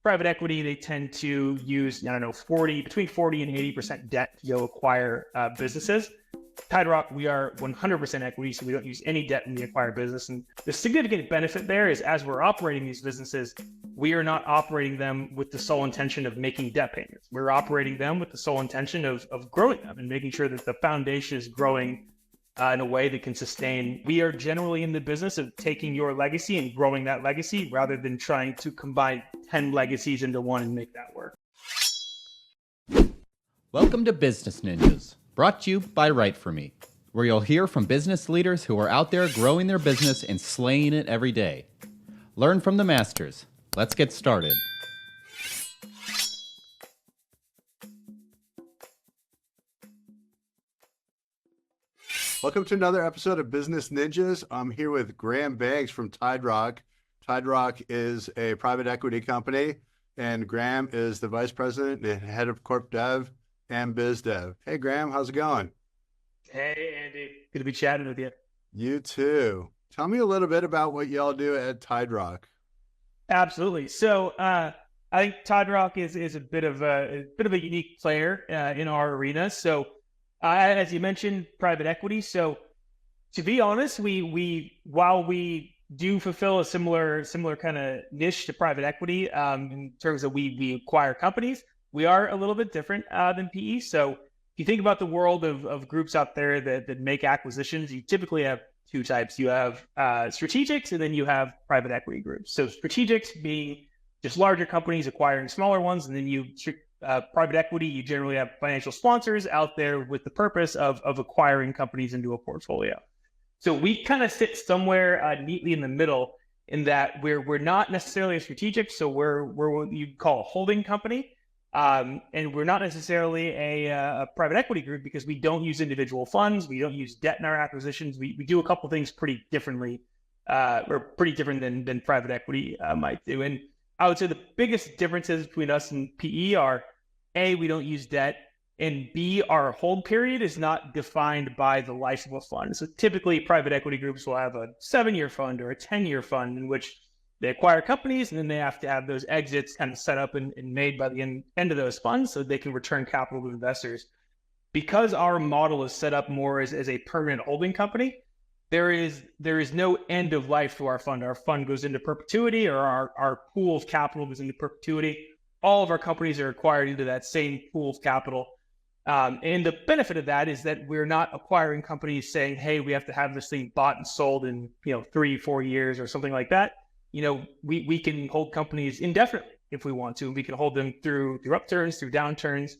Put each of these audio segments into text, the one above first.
private equity, they tend to use, between 40 and 80% debt to go acquire businesses. TideRock, we are 100% equity, so we don't use any debt when we acquire business. And the significant benefit there is as we're operating these businesses, we are not operating them with the sole intention of making debt payments. We're operating them with the sole intention of growing them and making sure that the foundation is growing in a way that can sustain. We are generally in the business of taking your legacy and growing that legacy rather than trying to combine 10 legacies into one and make that work. Welcome to Business Ninjas, brought to you by WriteForMe, where you'll hear from business leaders who are out there growing their business and slaying it every day. Learn from the masters. Let's get started. Welcome to another episode of Business Ninjas. I'm here with Graham Banks from TideRock. TideRock is a private equity company, and Graham is the Vice President and Head of Corp Dev and Biz Dev. Hey, Graham, how's it going? Hey, Andy. Good to be chatting with you. You too. Tell me a little bit about what y'all do at TideRock. Absolutely. So I think TideRock is a bit of a unique player in our arena. So as you mentioned, private equity. So to be honest, while we do fulfill a similar kind of niche to private equity in terms of we acquire companies, we are a little bit different than PE. So if you think about the world of groups out there that make acquisitions, you typically have two types. You have strategics, and then you have private equity groups. So strategics being just larger companies acquiring smaller ones, and then private equity, you generally have financial sponsors out there with the purpose of acquiring companies into a portfolio. So we kind of sit somewhere neatly in the middle in that we're not necessarily a strategic, so we're what you'd call a holding company, and we're not necessarily a private equity group because we don't use individual funds, we don't use debt in our acquisitions. We do a couple things pretty differently, or pretty different than private equity might do. And I would say the biggest differences between us and PE are A, we don't use debt, and B, our hold period is not defined by the life of a fund. So typically private equity groups will have a 7-year fund or a 10-year fund in which they acquire companies and then they have to have those exits kind of set up and made by the end of those funds so they can return capital to investors. Because our model is set up more as a permanent holding company, there is no end of life to our fund. Our fund goes into perpetuity, or our pool of capital goes into perpetuity. All of our companies are acquired into that same pool of capital. And the benefit of that is that we're not acquiring companies saying, hey, we have to have this thing bought and sold in 3-4 years or something like that. We can hold companies indefinitely if we want to. We can hold them through upturns, through downturns.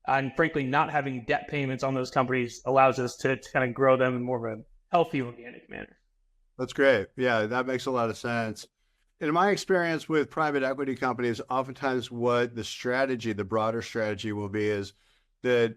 And frankly, not having debt payments on those companies allows us to kind of grow them in more of a healthy, organic manner. That's great. Yeah, that makes a lot of sense. In my experience with private equity companies, oftentimes what the broader strategy will be is that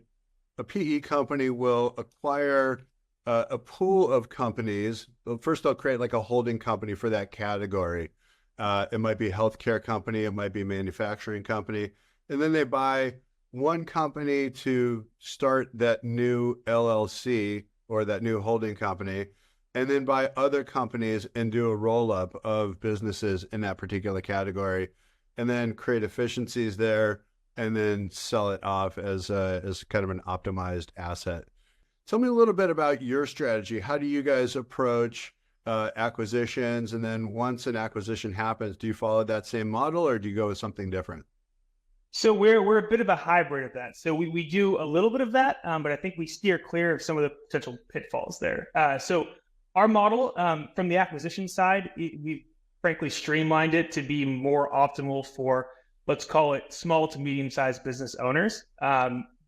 a PE company will acquire a pool of companies. First, they'll create like a holding company for that category. It might be a healthcare company, it might be a manufacturing company. And then they buy one company to start that new LLC or that new holding company, and then buy other companies and do a roll-up of businesses in that particular category, and then create efficiencies there, and then sell it off as kind of an optimized asset. Tell me a little bit about your strategy. How do you guys approach acquisitions? And then once an acquisition happens, do you follow that same model or do you go with something different? So we're a bit of a hybrid of that. So we do a little bit of that, but I think we steer clear of some of the potential pitfalls there. So our model from the acquisition side, we've frankly streamlined it to be more optimal for, let's call it, small to medium-sized business owners.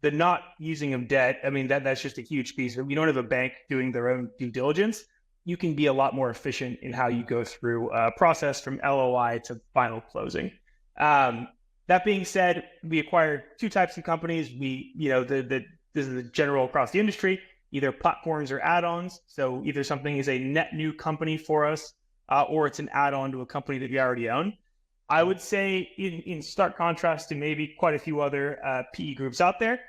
The not using of debt, I mean, that's just a huge piece. If you don't have a bank doing their own due diligence, you can be a lot more efficient in how you go through a process from LOI to final closing. That being said, we acquire two types of companies. This is the general across the industry, either platforms or add-ons. So either something is a net new company for us, or it's an add-on to a company that we already own. I would say in stark contrast to maybe quite a few other PE groups out there,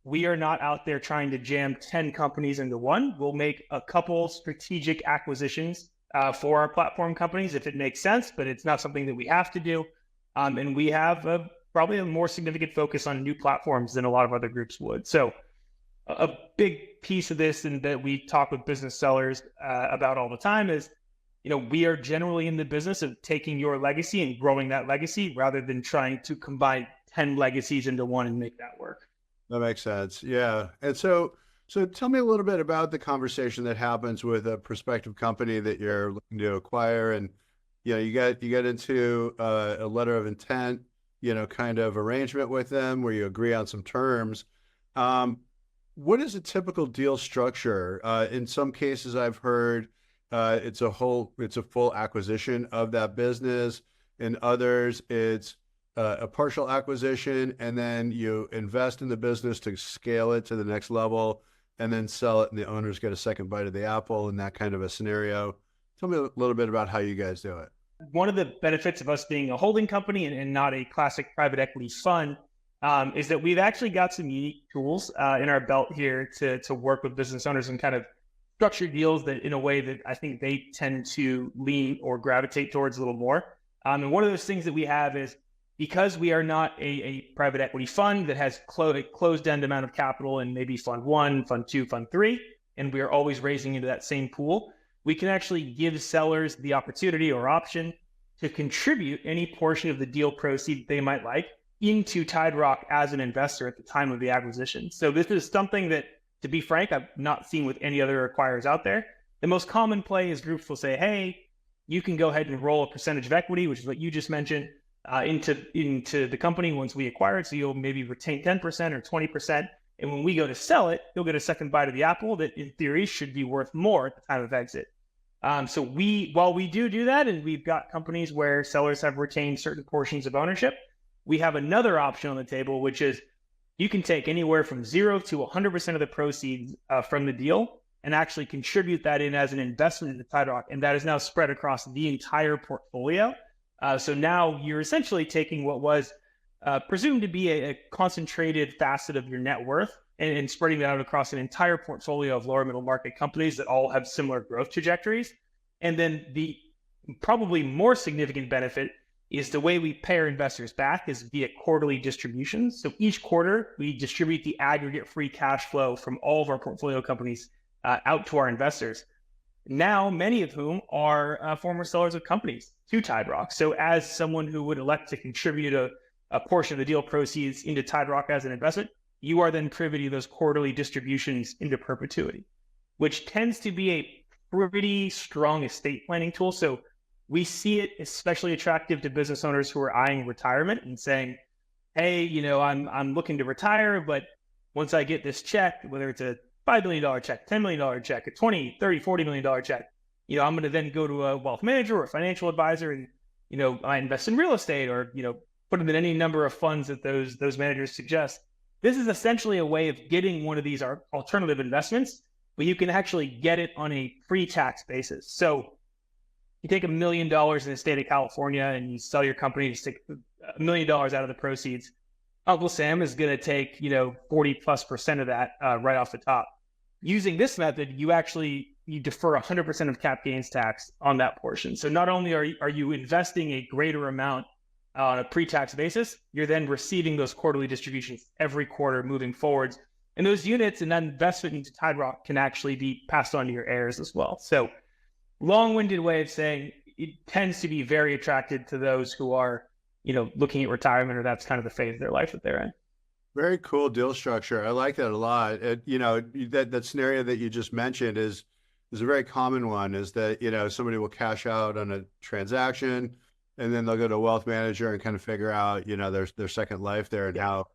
we are not out there trying to jam 10 companies into one. We'll make a couple strategic acquisitions for our platform companies if it makes sense, but it's not something that we have to do. And we have probably a more significant focus on new platforms than a lot of other groups would. So a big piece of this, and that we talk with business sellers about all the time, is we are generally in the business of taking your legacy and growing that legacy rather than trying to combine 10 legacies into one and make that work. That makes sense. Yeah. And so tell me a little bit about the conversation that happens with a prospective company that you're looking to acquire. And, you get into a letter of intent, kind of arrangement with them where you agree on some terms. What is a typical deal structure? In some cases, I've heard it's a full acquisition of that business. In others, it's a partial acquisition, and then you invest in the business to scale it to the next level, and then sell it, and the owners get a second bite of the apple in that kind of a scenario. Tell me a little bit about how you guys do it. One of the benefits of us being a holding company and not a classic private equity fund is that we've actually got some unique tools in our belt here to work with business owners and kind of structure deals that in a way that I think they tend to lean or gravitate towards a little more. And one of those things that we have is, because we are not a private equity fund that has a closed-end amount of capital in maybe fund 1, fund 2, fund 3, and we are always raising into that same pool, we can actually give sellers the opportunity or option to contribute any portion of the deal proceed they might like into Tide Rock as an investor at the time of the acquisition. So this is something that, to be frank, I've not seen with any other acquirers out there. The most common play is groups will say, hey, you can go ahead and roll a percentage of equity, which is what you just mentioned, into the company once we acquire it. So you'll maybe retain 10% or 20%. And when we go to sell it, you'll get a second bite of the apple that in theory should be worth more at the time of exit. So while we do that, and we've got companies where sellers have retained certain portions of ownership, we have another option on the table, which is you can take anywhere from 0 to 100% of the proceeds from the deal and actually contribute that in as an investment into Tide Rock. And that is now spread across the entire portfolio. So now you're essentially taking what was presumed to be a concentrated facet of your net worth and spreading that out across an entire portfolio of lower middle market companies that all have similar growth trajectories. And then the probably more significant benefit is the way we pay our investors back is via quarterly distributions. So each quarter, we distribute the aggregate free cash flow from all of our portfolio companies out to our investors. Now, many of whom are former sellers of companies to Tide Rock. So as someone who would elect to contribute a portion of the deal proceeds into Tide Rock as an investment, you are then privy to those quarterly distributions into perpetuity, which tends to be a pretty strong estate planning tool. So we see it especially attractive to business owners who are eyeing retirement and saying, hey, I'm looking to retire, but once I get this check, whether it's a $5 million check, $10 million check, a $20, $30, $40 million check, I'm going to then go to a wealth manager or a financial advisor and, I invest in real estate or, put them in any number of funds that those managers suggest. This is essentially a way of getting one of these alternative investments, but you can actually get it on a pre-tax basis. So you take $1 million in the state of California and you sell your company to take $1 million out of the proceeds. Uncle Sam is going to take, 40+% of that right off the top. Using this method, you defer 100% of cap gains tax on that portion. So not only are you investing a greater amount on a pre-tax basis, you're then receiving those quarterly distributions every quarter moving forwards. And those units and that investment into Tide Rock can actually be passed on to your heirs as well. So long-winded way of saying it tends to be very attractive to those who are, looking at retirement, or that's kind of the phase of their life that they're in. Very cool deal structure. I like that a lot. That scenario that you just mentioned is a very common one, is that, somebody will cash out on a transaction and then they'll go to a wealth manager and kind of figure out, their second life there and how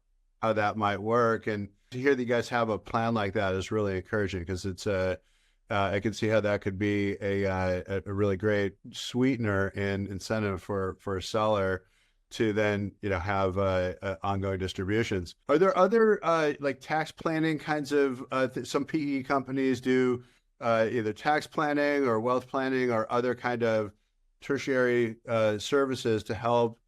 that might work. And to hear that you guys have a plan like that is really encouraging, because it's I can see how that could be a really great sweetener and incentive for a seller to then, have ongoing distributions. Are there other like tax planning kinds of some PE companies do either tax planning or wealth planning or other kind of tertiary services to help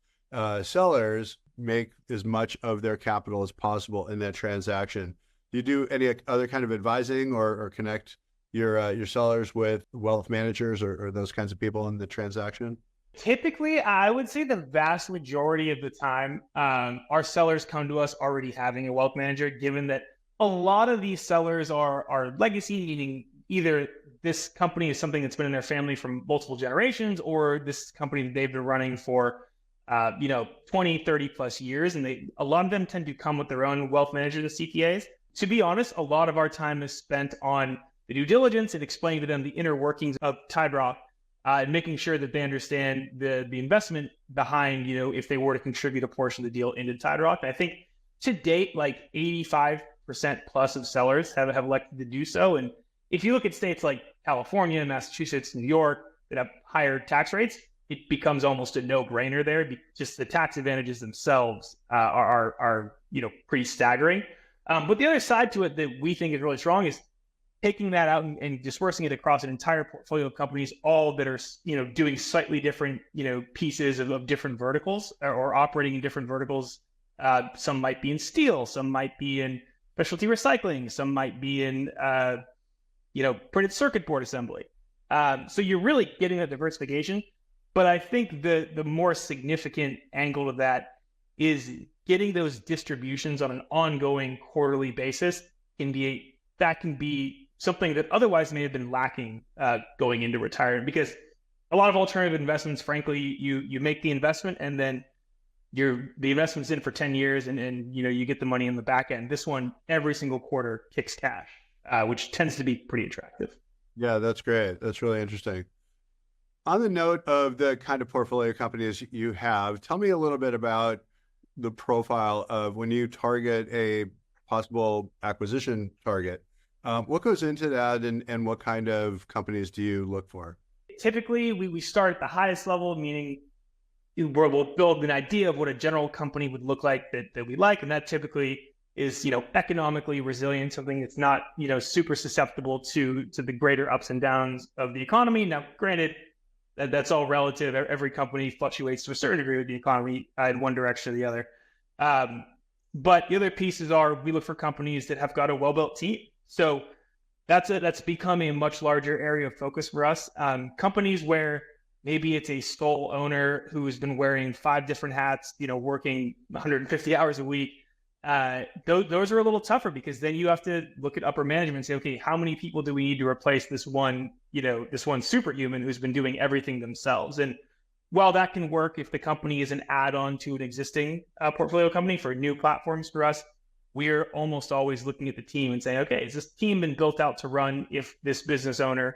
sellers make as much of their capital as possible in that transaction? Do you do any other kind of advising or connect your sellers with wealth managers or those kinds of people in the transaction? Typically, I would say the vast majority of the time, our sellers come to us already having a wealth manager, given that a lot of these sellers are legacy, meaning either this company is something that's been in their family from multiple generations, or this company that they've been running for 20, 30 plus years. And a lot of them tend to come with their own wealth managers and CPAs. To be honest, a lot of our time is spent on the due diligence and explaining to them the inner workings of Tide Rock, and making sure that they understand the investment behind, if they were to contribute a portion of the deal into Tide Rock. And I think to date, like 85% plus of sellers have elected to do so. And if you look at states like California, Massachusetts, New York that have higher tax rates, it becomes almost a no-brainer there. Just the tax advantages themselves are pretty staggering. But the other side to it that we think is really strong is taking that out and dispersing it across an entire portfolio of companies, all that are doing slightly different pieces of different verticals, or operating in different verticals. Some might be in steel, some might be in specialty recycling, some might be in printed circuit board assembly. So you're really getting that diversification. But I think the more significant angle of that is getting those distributions on an ongoing quarterly basis can be something that otherwise may have been lacking going into retirement, because a lot of alternative investments, frankly, you make the investment and then the investment's in for 10 years and you get the money in the back end. This one, every single quarter kicks cash, which tends to be pretty attractive. Yeah, that's great. That's really interesting. On the note of the kind of portfolio companies you have, tell me a little bit about the profile of when you target a possible acquisition target. What goes into that, and what kind of companies do you look for? Typically, we start at the highest level, meaning we'll build an idea of what a general company would look like that we like, and that typically is economically resilient, something that's not super susceptible to the greater ups and downs of the economy. Now, granted, that's all relative. Every company fluctuates to a certain degree with the economy in one direction or the other. But the other pieces are we look for companies that have got a well-built team. So that's become a much larger area of focus for us. Companies where maybe it's a sole owner who has been wearing 5 different hats, working 150 hours a week. Those are a little tougher, because then you have to look at upper management and say, okay, how many people do we need to replace this one superhuman who's been doing everything themselves? And while that can work if the company is an add-on to an existing portfolio company for new platforms for us, we're almost always looking at the team and saying, okay, has this team been built out to run if this business owner,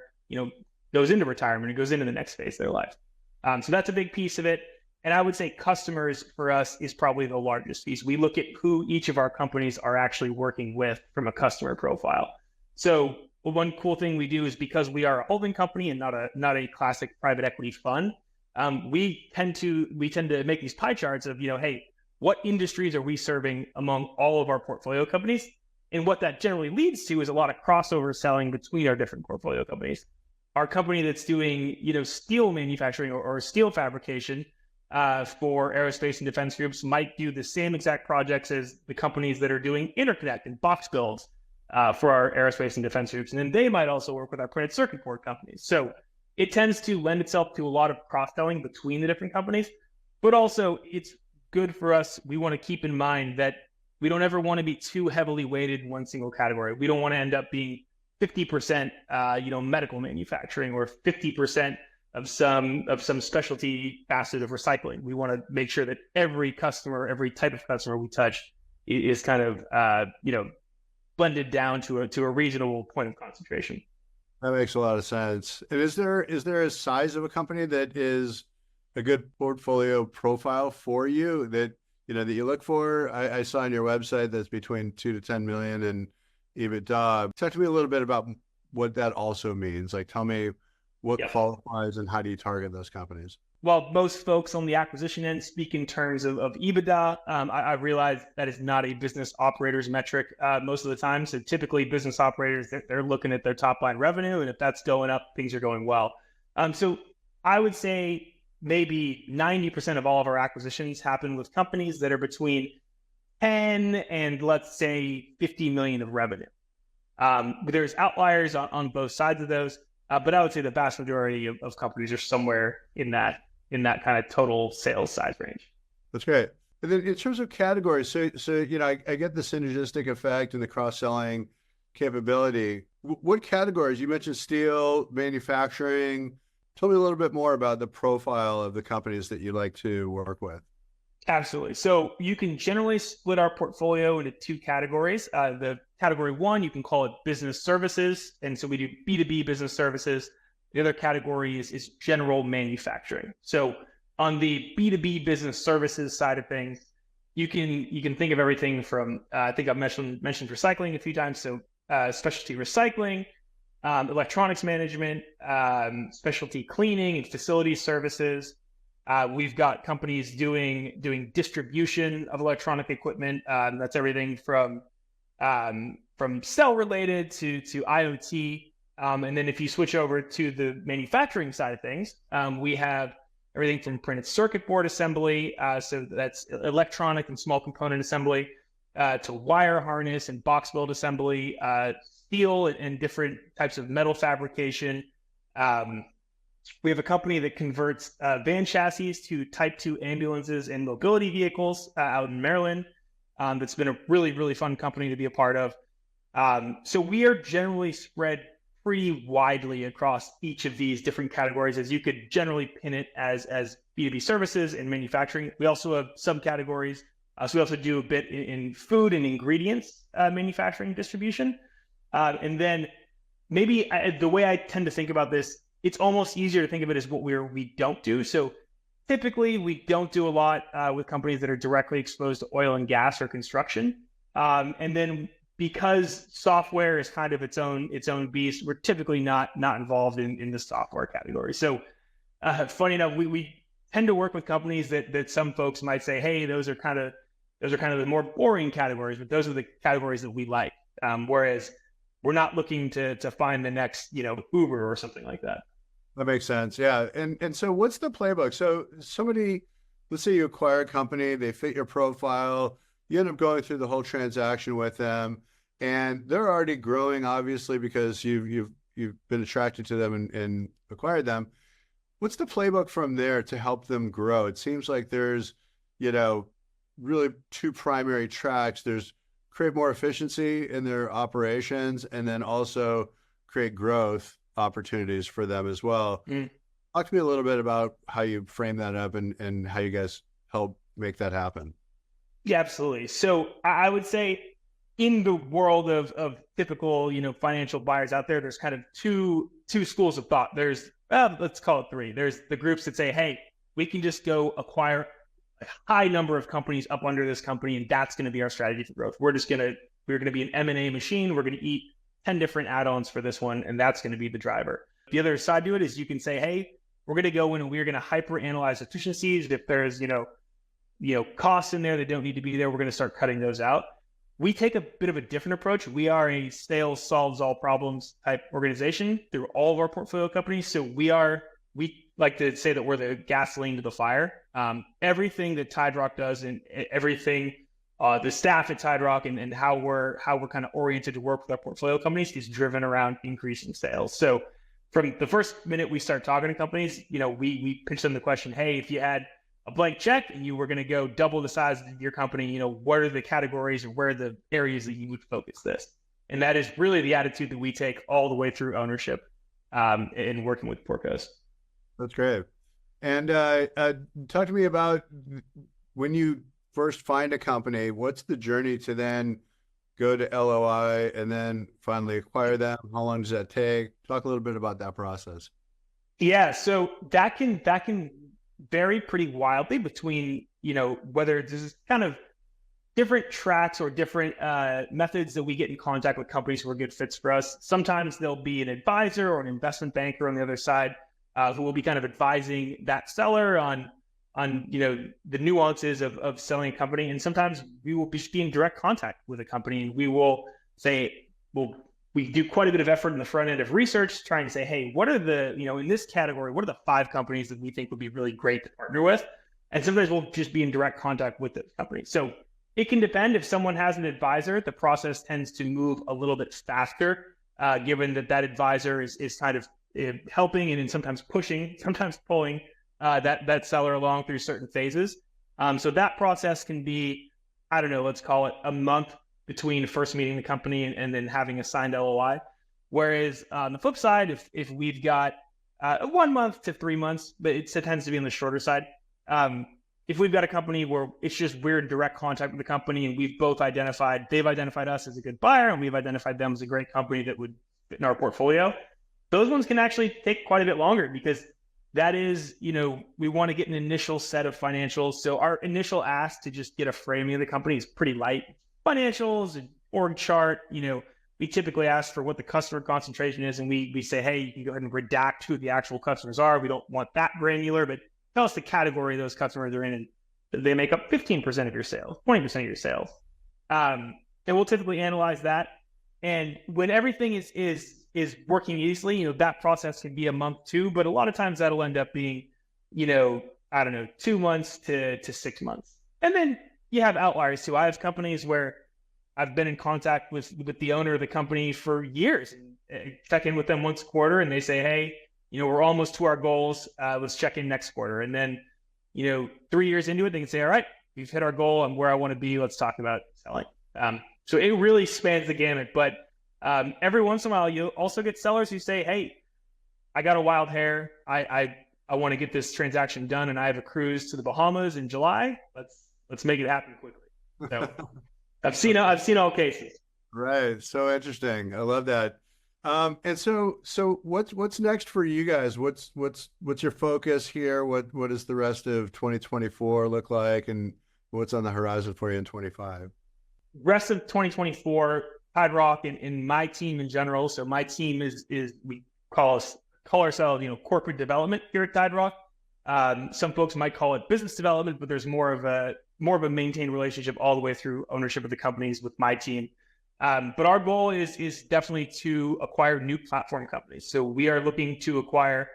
goes into retirement or goes into the next phase of their life? So that's a big piece of it. And I would say customers for us is probably the largest piece. We look at who each of our companies are actually working with from a customer profile. So one cool thing we do is, because we are a holding company and not a classic private equity fund, we tend to make these pie charts of, hey, what industries are we serving among all of our portfolio companies? And what that generally leads to is a lot of crossover selling between our different portfolio companies. Our company that's doing, steel manufacturing or steel fabrication for aerospace and defense groups might do the same exact projects as the companies that are doing interconnect and box builds for our aerospace and defense groups. And then they might also work with our printed circuit board companies. So it tends to lend itself to a lot of cross-selling between the different companies, but also it's good for us. We want to keep in mind that we don't ever want to be too heavily weighted in one single category. We don't want to end up being 50%, medical manufacturing, or 50% of some specialty facet of recycling. We want to make sure that every customer, every type of customer we touch is kind of, blended down to a reasonable point of concentration. That makes a lot of sense. And is there a size of a company that is a good portfolio profile for you that you look for? I saw on your website that's between 2 to 10 million in EBITDA. Talk to me a little bit about what that also means. Like, tell me what qualifies and how do you target those companies? Well, most folks on the acquisition end speak in terms of EBITDA. I realize that is not a business operator's metric most of the time. So typically business operators, they're looking at their top line revenue, and if that's going up, things are going well. So I would say maybe 90% of all of our acquisitions happen with companies that are between 10 and let's say 50 million of revenue. There's outliers on both sides of those, but I would say the vast majority of companies are somewhere in that in that kind of total sales size range. That's great. And then in terms of categories, so I get the synergistic effect and the cross-selling capability. What categories? You mentioned steel, manufacturing. Tell me a little bit more about the profile of the companies that you like to work with. Absolutely. So you can generally split our portfolio into two categories. The category one, you can call it business services. And so we do B2B business services. The other category is general manufacturing. So on the B2B business services side of things, you can think of everything from, I think I've mentioned recycling a few times. So specialty recycling, electronics management, specialty cleaning and facility services. We've got companies doing distribution of electronic equipment. That's everything from cell related to IoT. And then if you switch over to the manufacturing side of things, we have everything from printed circuit board assembly, so that's electronic and small component assembly, to wire harness and box build assembly, steel and different types of metal fabrication. We have a company that converts van chassis to Type 2 ambulances and mobility vehicles out in Maryland. That's been a really, really fun company to be a part of. So we are generally spread pretty widely across each of these different categories, as you could generally pin it as B2B services and manufacturing. We also have subcategories. So we also do a bit in food and ingredients manufacturing distribution. And then maybe the way I tend to think about this, it's almost easier to think of it as what we don't do. So typically we don't do a lot with companies that are directly exposed to oil and gas or construction. And then because software is kind of its own beast, we're typically not involved in the software category. So funny enough, we tend to work with companies that some folks might say, hey, those are kind of the more boring categories, but those are the categories that we like. Whereas we're not looking to find the next, Uber or something like that. That makes sense. Yeah. And so what's the playbook? So somebody, let's say you acquire a company, they fit your profile, you end up going through the whole transaction with them, and they're already growing, obviously, because you've been attracted to them and acquired them. What's the playbook from there to help them grow? It seems like there's, really two primary tracks. There's create more efficiency in their operations, and then also create growth opportunities for them as well. Talk to me a little bit about how you frame that up and how you guys help make that happen. Yeah, absolutely. So I would say in the world of typical, financial buyers out there, there's kind of two schools of thought. There's, let's call it three. There's the groups that say, hey, we can just go acquire a high number of companies up under this company, and that's going to be our strategy for growth. We're going to be an M&A machine. We're going to eat 10 different add-ons for this one, and that's going to be the driver. The other side to it is you can say, hey, we're going to go in and we're going to hyper analyze efficiencies. If there's, costs in there that don't need to be there, we're going to start cutting those out. We take a bit of a different approach. We are a sales solves all problems type organization through all of our portfolio companies. So we like to say that we're the gasoline to the fire. Everything that Tide Rock does and everything, the staff at Tide Rock and how we're kind of oriented to work with our portfolio companies is driven around increasing sales. So from the first minute we start talking to companies, we pitch them the question, hey, if you had a blank check and you were going to go double the size of your company, what are the categories or where are the areas that you would focus this? And that is really the attitude that we take all the way through ownership in working with Porcos. That's great. And talk to me about when you first find a company, what's the journey to then go to LOI and then finally acquire them? How long does that take? Talk a little bit about that process. Yeah, so that can vary pretty wildly between, whether there's kind of different tracks or different methods that we get in contact with companies who are good fits for us. Sometimes there'll be an advisor or an investment banker on the other side who will be kind of advising that seller on the nuances of selling a company. And sometimes we will be in direct contact with a company, and we will say, we do quite a bit of effort in the front end of research, trying to say, hey, what are the, in this category, what are the 5 companies that we think would be really great to partner with? And sometimes we'll just be in direct contact with those companies. So it can depend. If someone has an advisor, the process tends to move a little bit faster, given that advisor is kind of helping and then sometimes pushing, sometimes pulling that seller along through certain phases. So that process can be, I don't know, let's call it a month between first meeting the company and then having a signed LOI. Whereas on the flip side, if we've got 1 month to 3 months, but it tends to be on the shorter side. If we've got a company where it's just we're in direct contact with the company and they've identified us as a good buyer and we've identified them as a great company that would fit in our portfolio, those ones can actually take quite a bit longer because that is, we want to get an initial set of financials. So our initial ask to just get a framing of the company is pretty light. Financials and org chart, we typically ask for what the customer concentration is, and we say, hey, you can go ahead and redact who the actual customers are. We don't want that granular, but tell us the category those customers are in, and they make up 15% of your sales, 20% of your sales. And we'll typically analyze that. And when everything is working easily, that process can be a month too, but a lot of times that'll end up being, I don't know, 2 months to 6 months. And then you have outliers too. I have companies where I've been in contact with the owner of the company for years and check in with them once a quarter and they say, hey, we're almost to our goals. Let's check in next quarter. And then, 3 years into it, they can say, all right, we've hit our goal. I'm where I want to be. Let's talk about selling. So it really spans the gamut, but every once in a while, you'll also get sellers who say, hey, I got a wild hair. I want to get this transaction done and I have a cruise to the Bahamas in July. Let's make it happen quickly. So I've seen all cases. Right. So interesting. I love that. And so what's next for you guys? What's your focus here? What does the rest of 2024 look like, and what's on the horizon for you in 25? Rest of 2024, Tide Rock and my team in general. So my team is we call ourselves, corporate development here at Tide Rock. Some folks might call it business development, but there's more of a maintained relationship all the way through ownership of the companies with my team. But our goal is definitely to acquire new platform companies. So we are looking to acquire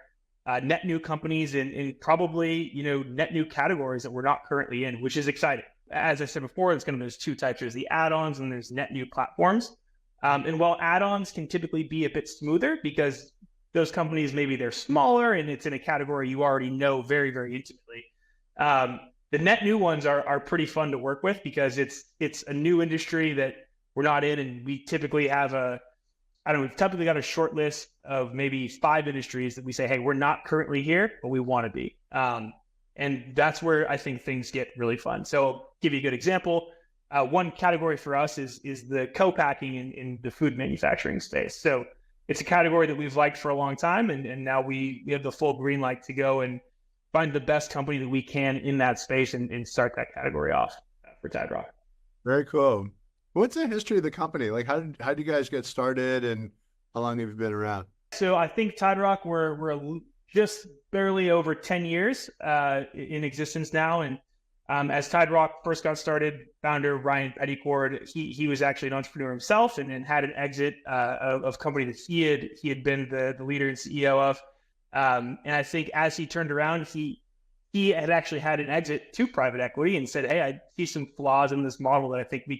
net new companies in probably, net new categories that we're not currently in, which is exciting. As I said before, there's two types. There's the add-ons and there's net new platforms. And while add-ons can typically be a bit smoother because those companies, maybe they're smaller and it's in a category you already know very, very intimately. The net new ones are pretty fun to work with because it's a new industry that we're not in, and we typically have we've typically got a short list of maybe 5 industries that we say, hey, we're not currently here, but we want to be. And that's where I think things get really fun. So I'll give you a good example. One category for us is the co-packing in the food manufacturing space. So it's a category that we've liked for a long time, and now we have the full green light to go and find the best company that we can in that space and start that category off for Tide Rock. Very cool. What's the history of the company? Like, how did you guys get started, and how long have you been around? So I think Tide Rock, we're just barely over 10 years in existence now. And as Tide Rock first got started, founder Ryan Pettycord, he was actually an entrepreneur himself and had an exit of company that he had been the leader and CEO of. And I think as he turned around, he had actually had an exit to private equity and said, hey, I see some flaws in this model that I think we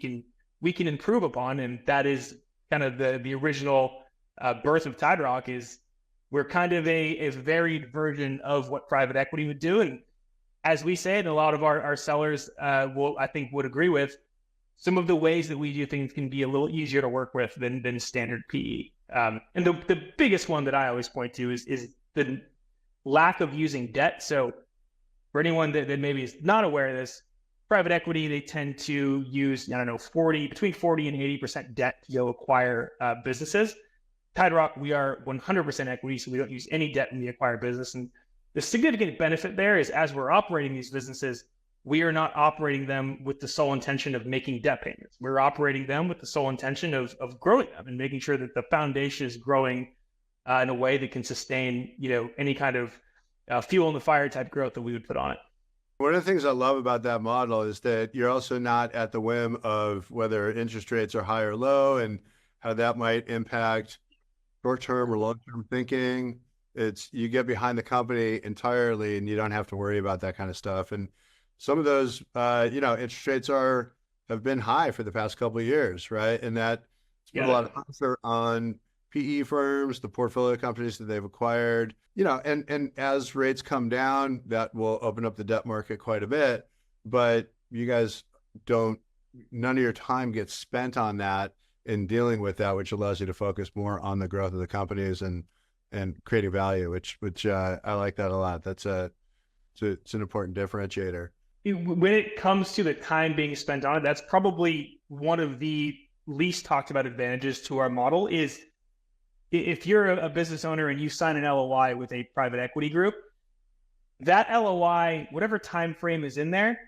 can improve upon. And that is kind of the original birth of Tide Rock. Is we're kind of a varied version of what private equity would do. And as we say, and a lot of our sellers would agree with, some of the ways that we do things can be a little easier to work with than standard PE. And the biggest one that I always point to is the lack of using debt. So for anyone that maybe is not aware of this, private equity, they tend to use, between 40 and 80% debt to go acquire businesses. Tide Rock, we are 100% equity, so we don't use any debt when we acquire business. And the significant benefit there is as we're operating these businesses, we are not operating them with the sole intention of making debt payments. We're operating them with the sole intention of growing them and making sure that the foundation is growing in a way that can sustain, any kind of fuel in the fire type growth that we would put on it. One of the things I love about that model is that you're also not at the whim of whether interest rates are high or low and how that might impact short-term or long-term thinking. It's you get behind the company entirely and you don't have to worry about that kind of stuff. And some of those, interest rates have been high for the past couple of years, right? And that put a lot of pressure on PE firms, the portfolio companies that they've acquired, and as rates come down, that will open up the debt market quite a bit. But you guys none of your time gets spent on that in dealing with that, which allows you to focus more on the growth of the companies and creating value, which I like that a lot. It's an important differentiator. When it comes to the time being spent on it, that's probably one of the least talked about advantages to our model. Is if you're a business owner and you sign an LOI with a private equity group, that LOI, whatever time frame is in there,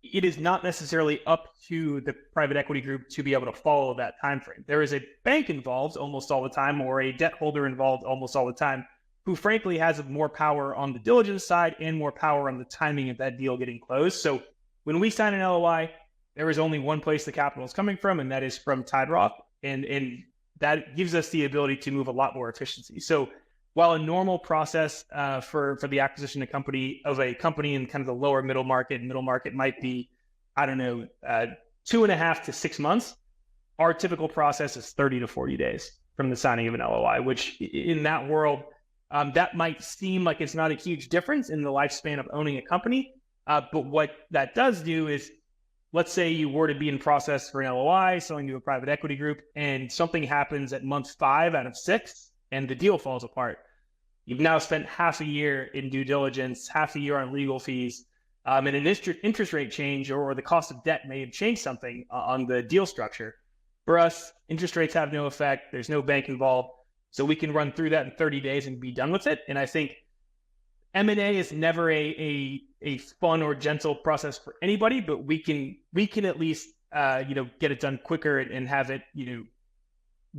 it is not necessarily up to the private equity group to be able to follow that time frame. There is a bank involved almost all the time, or a debt holder involved almost all the time, who frankly has more power on the diligence side and more power on the timing of that deal getting closed. So when we sign an LOI, there is only one place the capital is coming from, and that is from Tide Rock. And that gives us the ability to move a lot more efficiency. So while a normal process for the acquisition of a company in kind of the lower middle market might be, 2.5 to 6 months, our typical process is 30 to 40 days from the signing of an LOI, which in that world, that might seem like it's not a huge difference in the lifespan of owning a company. But what that does do is, let's say you were to be in process for an LOI, selling to a private equity group, and something happens at month 5 out of 6, and the deal falls apart. You've now spent half a year in due diligence, half a year on legal fees, and an interest rate change or the cost of debt may have changed something on the deal structure. For us, interest rates have no effect. There's no bank involved. So we can run through that in 30 days and be done with it. And I think M&A is never a fun or gentle process for anybody, but we can at least get it done quicker and have it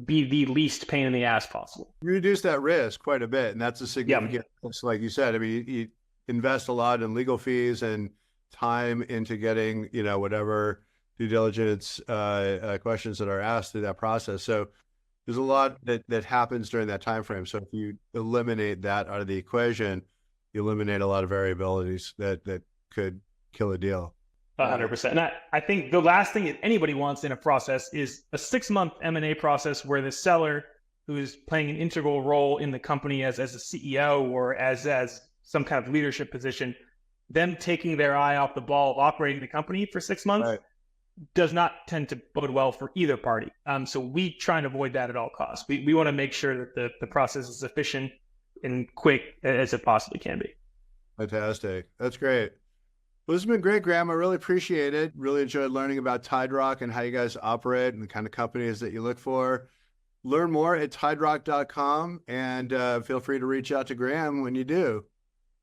be the least pain in the ass possible. You reduce that risk quite a bit, and that's a significant. Like you said, I mean, you invest a lot in legal fees and time into getting whatever due diligence questions that are asked through that process. So there's a lot that happens during that time frame. So if you eliminate that out of the equation, you eliminate a lot of variabilities that could kill a deal. 100%. And I think the last thing that anybody wants in a process is a 6-month M&A process where the seller, who is playing an integral role in the company as a CEO or as some kind of leadership position, them taking their eye off the ball of operating the company for 6 months, right, does not tend to bode well for either party. So we try and avoid that at all costs. We want to make sure that the process is efficient and quick as it possibly can be. Fantastic. That's great. Well, this has been great, Graham. I really appreciate it. Really enjoyed learning about Tide Rock and how you guys operate and the kind of companies that you look for. Learn more at tiderock.com, and feel free to reach out to Graham when you do.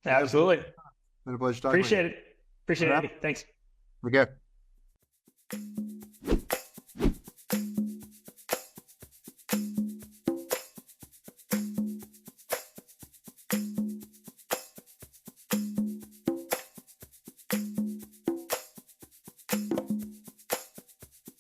Absolutely. It's been a pleasure talking Appreciate with you. it. Appreciate it. Thanks. Okay.